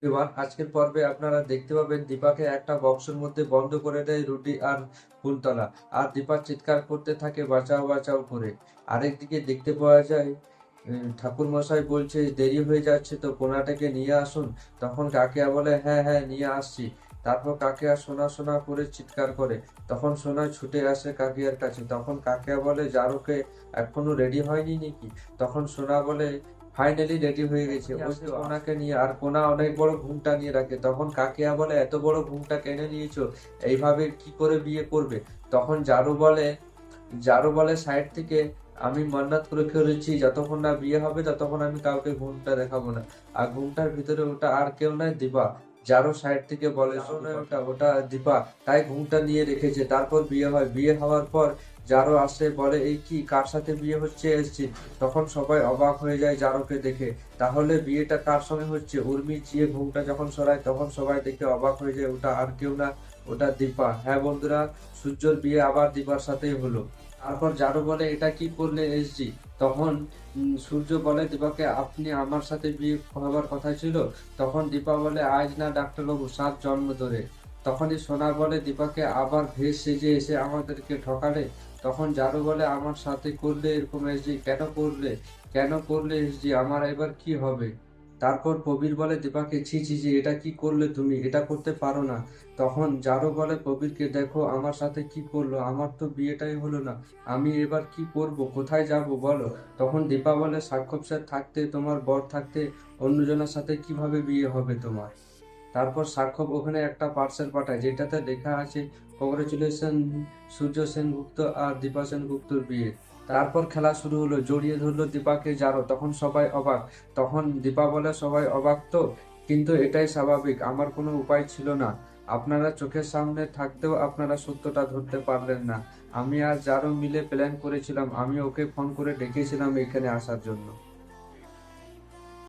এবার আজকের পর্বে আপনারা দেখতে পাবেন দীপাকে একটা বক্সের মধ্যে বন্ধ করে দেয় রুটি আর ফুলতলা। আর দীপা চিৎকার করতে থাকে বাঁচাও বাঁচাও করে। আরেকদিকে দেখতে পাওয়া যায় ঠাকুর মশাই বলছে দেরি হয়ে যাচ্ছে তো কোনাটাকে নিয়ে আসুন। তখন কাকিয়া বলে হ্যাঁ হ্যাঁ নিয়ে আসছি। তারপর কাকিয়া সোনা সোনা করে চিৎকার করে। তখন সোনা ছুটে আসে কাকিয়ার কাছে। তখন কাকিয়া বলে জারুকে এখনো রেডি হয়নি নাকি? তখন সোনা বলে ফাইনালি রেডি হয়ে গেছে। ওই তো কোনাকে নিয়ে, আর কোনা অনেক বড় ঘুমটা নিয়ে রাখে। তখন কাকিয়া বলে এত বড় ঘুমটা কেন নিয়েছো? এইভাবে কি করে বিয়ে করবে? তখন জারু বলে সাইড থেকে আমি মান্নাত করে ফেলেছি যতক্ষণ না বিয়ে হবে ততক্ষণ আমি কাউকে ঘুমটা দেখাবো না। আর ঘুমটার ভিতরে ওটা আর কেউ নয়, দীপা। জারু সাইড থেকে বলে শোনো ওটা ওটা দীপা, তাই ঘুমটা নিয়ে রেখেছে। তারপর বিয়ে হয়। বিয়ে হওয়ার পর জারু আসে, বলে এই কি কার সাথে বিয়ে হচ্ছে এসছি। তখন সবাই অবাক হয়ে যায় জারুকে দেখে। তাহলে বিয়েটা কার সঙ্গে হচ্ছে? উর্মি চেয়ে ঘুমটা যখন সরায় তখন সবাই দেখে অবাক হয়ে যায়, ওটা আর কেউ না, ওটা দীপা। হ্যাঁ বন্ধুরা, সূর্যর বিয়ে আবার দীপার সাথেই হলো। তারপর জারু বলে এটা কি করলে এসজি? তখন সূর্য বলে দীপাকে আপনি আমার সাথে বিয়ে হবার কথা ছিল। তখন দীপা বলে আজ না ডাক্তারবাবু, 7 জন্ম ধরে। তখনই সোনা বলে দীপাকে আবার ভেষ সেজে এসে আমাদেরকে ঠকালে। তখন জারু বলে আমার সাথে করলে এরকম এসজি, কেন করলে এসজি, আমার এবার কি হবে? তারপর প্রবীর বলে দীপাকে ছি ছি ছি, এটা কি করলে তুমি? এটা করতে পারো না। তখন জারু বলে প্রবীরকে দেখো আমার সাথে কি করলো, আমার তো বিয়েটাই হলো না, আমি এবার কি করব, কোথায় যাব বলো? তখন দীপা বলে সাক্ষব স্যার থাকতে, তোমার বর থাকতে অন্যজনের সাথে কিভাবে বিয়ে হবে তোমার? তারপর সাক্ষব ওখানে একটা পার্সেল পাঠায় যেটাতে লেখা আছে কংগ্রেচুলেশন সূর্য সেনগুপ্ত আর দীপা সেনগুপ্তর বিয়ে। তারপর খেলা শুরু হলো, জড়িয়ে ধরলো দীপাকে জারো। তখন সবাই অবাক। তখন দীপা বলে সবাই অবাক তো, কিন্তু এটাই স্বাভাবিক, আমার কোনো উপায় ছিল না। আপনারা চোখের সামনে থাকতেও আপনারা সত্যটা ধরতে পারলেন না। আমি আর জারো মিলে প্ল্যান করেছিলাম, আমি ওকে ফোন করে ডেকেছিলাম এখানে আসার জন্য।